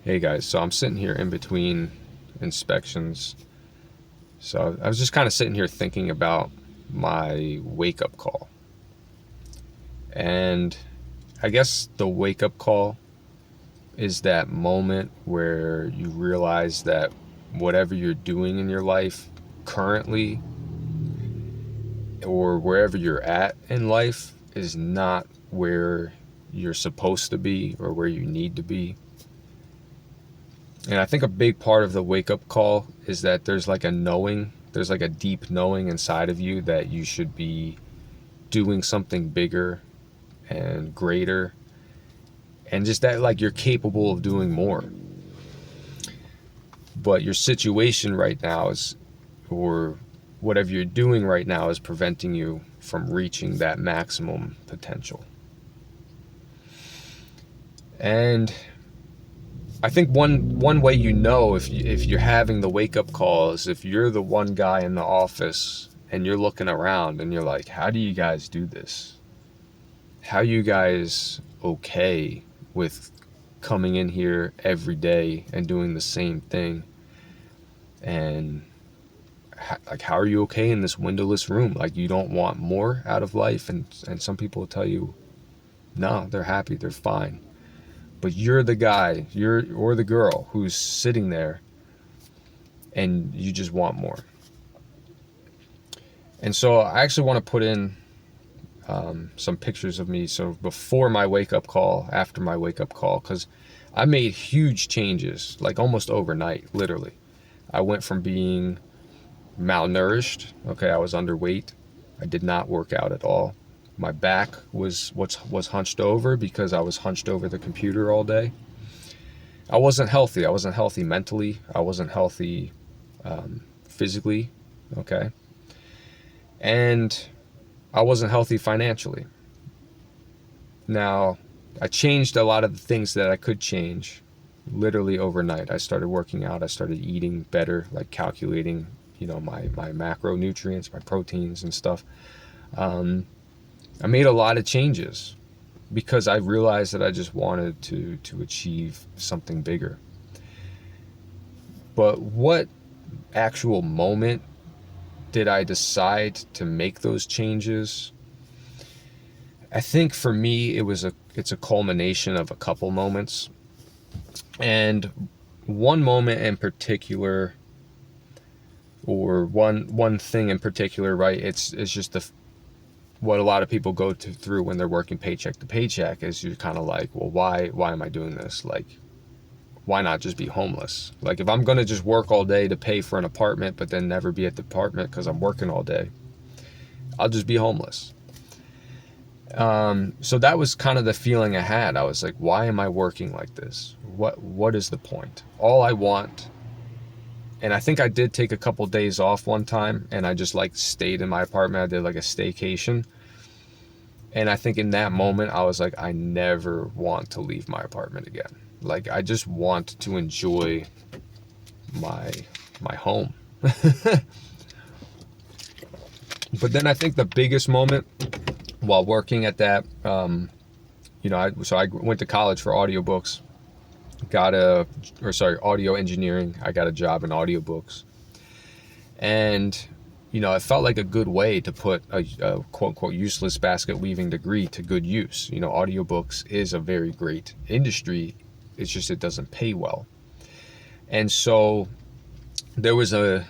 Hey guys, so I'm sitting here in between inspections. So I was just kind of sitting here thinking about my wake up call. And I guess the wake up call is that moment where you realize that whatever you're doing in your life currently or wherever you're at in life is not where you're supposed to be or where you need to be. And I think a big part of the wake up call is that there's like a deep knowing inside of you that you should be doing something bigger and greater, and just that like you're capable of doing more. But your situation right now is, or whatever you're doing right now, is preventing you from reaching that maximum potential. And I think one way you know if you're having the wake up call is if you're the one guy in the office and you're looking around and you're like, how do you guys do this? How are you guys okay with coming in here every day and doing the same thing? And how are you okay in this windowless room? Like, you don't want more out of life, and some people will tell you no, they're happy, they're fine. But you're the guy, or the girl who's sitting there and you just want more. And so I actually want to put in some pictures of me. So before my wake up call, after my wake up call, because I made huge changes, like almost overnight, literally. I went from being malnourished, okay, I was underweight. I did not work out at all. My back was hunched over because I was hunched over the computer all day. I wasn't healthy. I wasn't healthy mentally. I wasn't healthy physically, okay? And I wasn't healthy financially. Now, I changed a lot of the things that I could change literally overnight. I started working out. I started eating better, like calculating, my macronutrients, my proteins and stuff. I made a lot of changes because I realized that I just wanted to achieve something bigger. But what actual moment did I decide to make those changes? I think for me it's a culmination of a couple moments. And one moment in particular, or one thing in particular, right? It's just what a lot of people go through when they're working paycheck to paycheck is you're kind of like, well, why am I doing this? Like, why not just be homeless? Like, if I'm going to just work all day to pay for an apartment, but then never be at the apartment because I'm working all day, I'll just be homeless. So that was kind of the feeling I had. I was like, why am I working like this? What is the point? All I want, and I think I did take a couple days off one time and I just like stayed in my apartment. I did like a staycation. And I think in that moment I was like, I never want to leave my apartment again. Like, I just want to enjoy my home. But then I think the biggest moment while working at that, I went to college for audiobooks, audio engineering. I got a job in audiobooks. And, it felt like a good way to put a quote unquote useless basket weaving degree to good use. Audiobooks is a very great industry. It's just, it doesn't pay well. And so there was a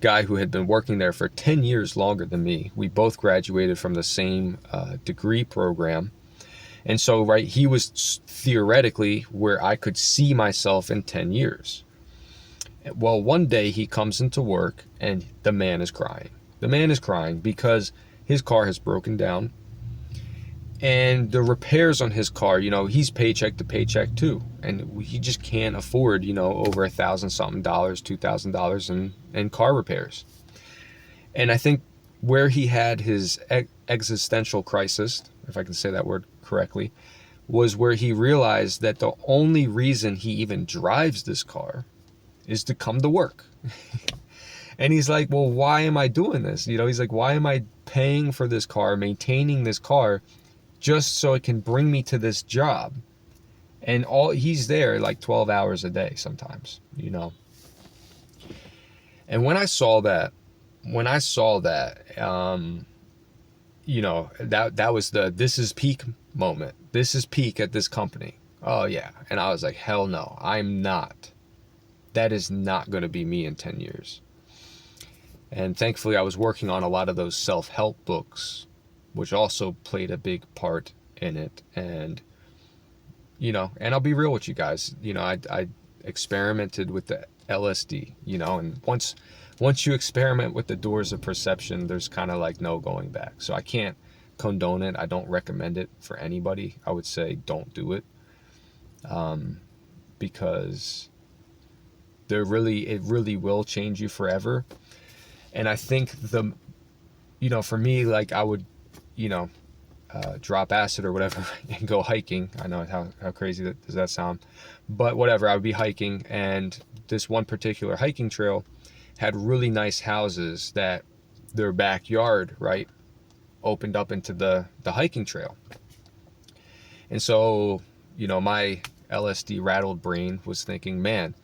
guy who had been working there for 10 years longer than me. We both graduated from the same degree program. And so, right, he was theoretically where I could see myself in 10 years. Well, one day he comes into work and the man is crying. The man is crying because his car has broken down. And the repairs on his car, he's paycheck to paycheck too. And he just can't afford, over $1,000 something, $2,000 in car repairs. And I think where he had his existential crisis, if I can say that word correctly, was where he realized that the only reason he even drives this car is to come to work. And he's like, well, why am I doing this? He's like, why am I paying for this car, maintaining this car, just so it can bring me to this job? And he's there like 12 hours a day sometimes, you know. And when I saw that, you know, that was this is peak moment. This is peak at this company. Oh yeah. And I was like, hell no, I'm not. That is not going to be me in 10 years. And thankfully I was working on a lot of those self-help books, which also played a big part in it. And, you know, and I'll be real with you guys, you know, I experimented with the LSD, you know, and once you experiment with the doors of perception, there's kind of like no going back. So I can't condone it. I don't recommend it for anybody. I would say don't do it, because it really will change you forever. And I think you know, for me, like I would, you know, drop acid or whatever and go hiking. I know how crazy does that sound, but whatever. I would be hiking, and this one particular hiking trail had really nice houses that their backyard, right, opened up into the hiking trail. And so, you know, my LSD rattled brain was thinking, man,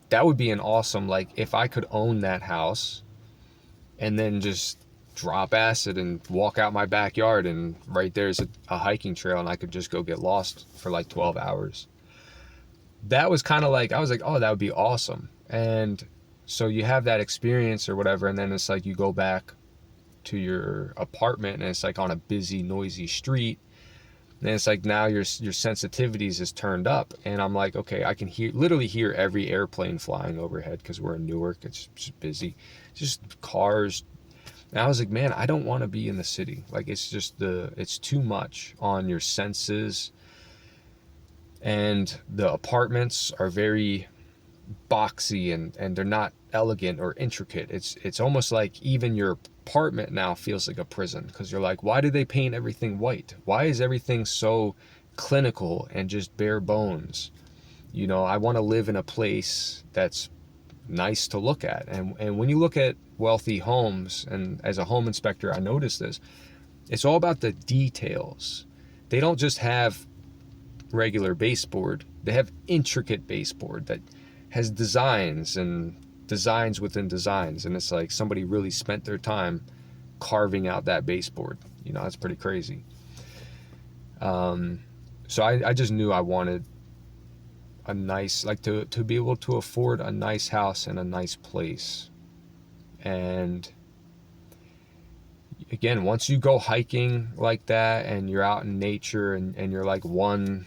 that would be an awesome, like if I could own that house and then just drop acid and walk out my backyard, and right there's a hiking trail, and I could just go get lost for like 12 hours. That was kind of like, I was like, oh, that would be awesome. And so you have that experience or whatever, and then it's like you go back to your apartment and it's like on a busy, noisy street, and it's like now your sensitivities is turned up, and I'm like, okay, I can literally hear every airplane flying overhead because we're in Newark. It's just busy, just cars. And I was like, man, I don't want to be in the city. Like, it's just it's too much on your senses. And the apartments are very boxy, and they're not elegant or intricate. It's almost like even your apartment now feels like a prison, because you're like, why do they paint everything white? Why is everything so clinical and just bare bones? You know, I want to live in a place that's nice to look at. And when you look at wealthy homes, and as a home inspector, I noticed this, it's all about the details. They don't just have regular baseboard, they have intricate baseboard that has designs and designs within designs, and it's like somebody really spent their time carving out that baseboard. You know, that's pretty crazy. So I just knew I wanted a nice, like to be able to afford a nice house and a nice place. And again, once you go hiking like that and you're out in nature, and you're like one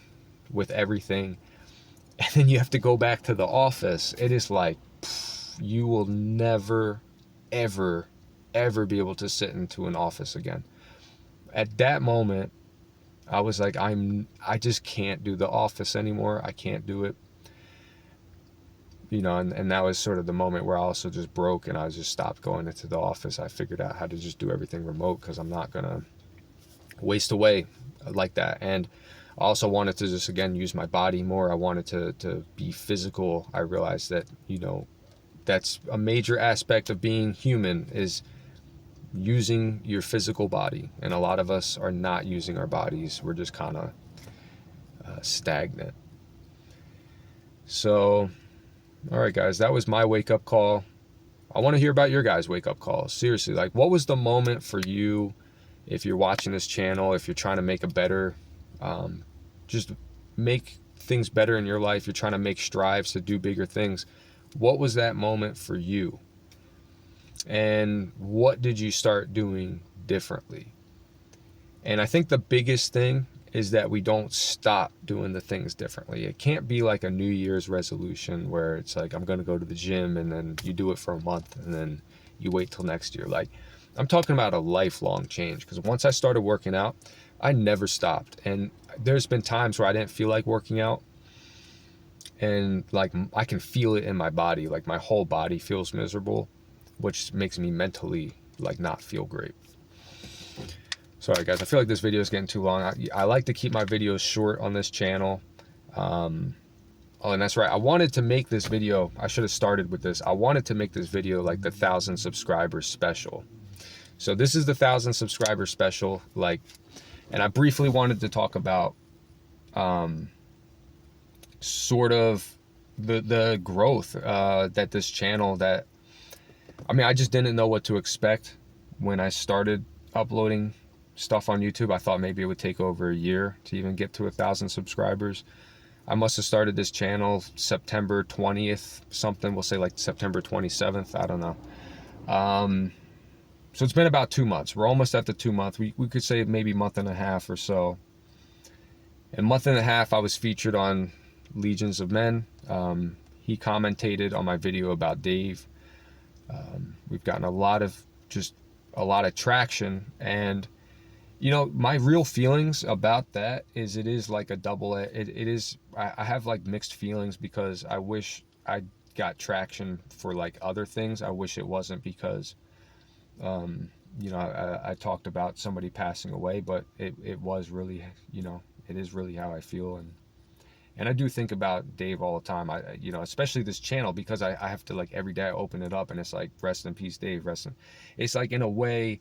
with everything, and then you have to go back to the office, it is like, you will never, ever, ever be able to sit into an office again. At that moment, I was like, I just can't do the office anymore. I can't do it. You know, and that was sort of the moment where I also just broke, and I just stopped going into the office. I figured out how to just do everything remote, because I'm not going to waste away like that. And I also wanted to just, again, use my body more. I wanted to be physical. I realized that, you know, that's a major aspect of being human, is using your physical body. And a lot of us are not using our bodies. We're just kind of stagnant. So, all right, guys, that was my wake-up call. I want to hear about your guys' wake-up calls. Seriously, like, what was the moment for you? If you're watching this channel, if you're trying to make a better, just make things better in your life, you're trying to make strives to do bigger things, what was that moment for you? And what did you start doing differently? And I think the biggest thing is that we don't stop doing the things differently. It can't be like a New Year's resolution where it's like, I'm going to go to the gym, and then you do it for a month and then you wait till next year. Like, I'm talking about a lifelong change, because once I started working out, I never stopped. And there's been times where I didn't feel like working out, and like I can feel it in my body, like my whole body feels miserable, which makes me mentally like not feel great. Sorry guys, I feel like this video is getting too long. I like to keep my videos short on this channel. Oh, and that's right, I wanted to make this video, I should have started with this, I wanted to make this video like the 1,000 subscribers special. So this is the 1,000 subscriber special, like, and I briefly wanted to talk about sort of the growth that this channel, that I mean, I just didn't know what to expect when I started uploading stuff on YouTube. I thought maybe it would take over a year to even get to 1,000 subscribers. I must have started this channel September 20th, something, we'll say like September 27th, I don't know. So it's been about 2 months. We're almost at the 2 month. We could say maybe a month and a half or so. In a month and a half, I was featured on Legions of Men. He commentated on my video about Dave. We've gotten a lot of traction, and you know, my real feelings about that is it is like a double, it is, I have like mixed feelings, because I wish I got traction for like other things. I wish it wasn't because you know, I talked about somebody passing away, but it was really, you know, it is really how I feel. And I do think about Dave all the time. You know, especially this channel, because I have to, like, every day I open it up and it's like, rest in peace, Dave, rest in. It's like, in a way,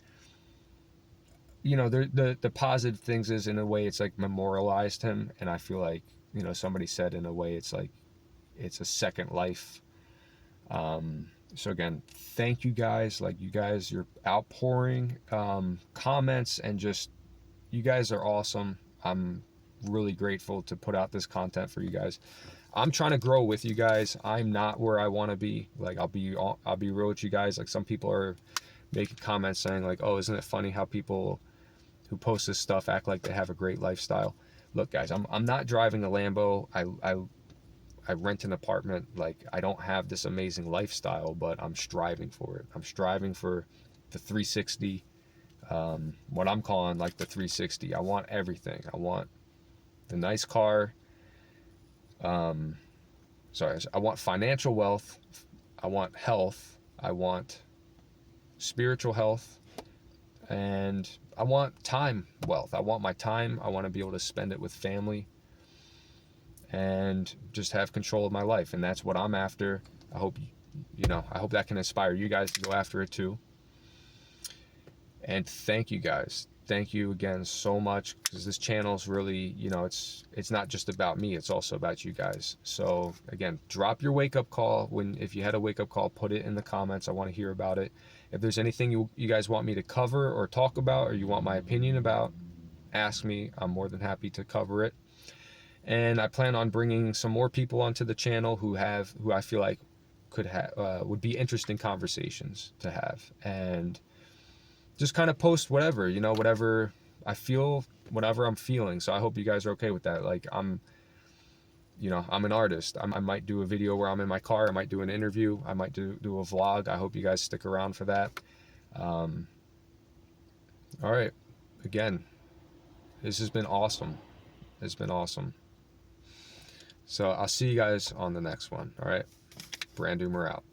you know, the positive things is, in a way, it's like memorialized him. And I feel like, you know, somebody said, in a way, it's like, it's a second life. So again, thank you guys. Like, you guys, you're outpouring comments, and just, you guys are awesome. I'm really grateful to put out this content for you guys. I'm trying to grow with you guys. I'm not where I want to be. Like, I'll be real with you guys. Like, some people are making comments saying like, oh, isn't it funny how people who post this stuff act like they have a great lifestyle? Look, guys, I'm not driving a Lambo. I rent an apartment. Like, I don't have this amazing lifestyle, but I'm striving for it. I'm striving for the 360, what I'm calling like the 360. I want everything. I want the nice car. I want financial wealth. I want health. I want spiritual health. And I want time wealth. I want my time. I want to be able to spend it with family and just have control of my life. And that's what I'm after. I hope, you know, I hope that can inspire you guys to go after it too. And thank you guys. Thank you again so much, because this channel is really, you know, it's not just about me, it's also about you guys. So again, drop your wake-up call. If you had a wake-up call, put it in the comments. I want to hear about it. If there's anything you guys want me to cover or talk about, or you want my opinion about, ask me. I'm more than happy to cover it. And I plan on bringing some more people onto the channel who I feel like would be interesting conversations to have, and just kind of post whatever, you know, whatever I feel, whatever I'm feeling. So I hope you guys are okay with that. Like, I'm an artist. I might do a video where I'm in my car. I might do an interview. I might do a vlog. I hope you guys stick around for that. All right. Again, this has been awesome. It's been awesome. So I'll see you guys on the next one. All right. Brandoomer out.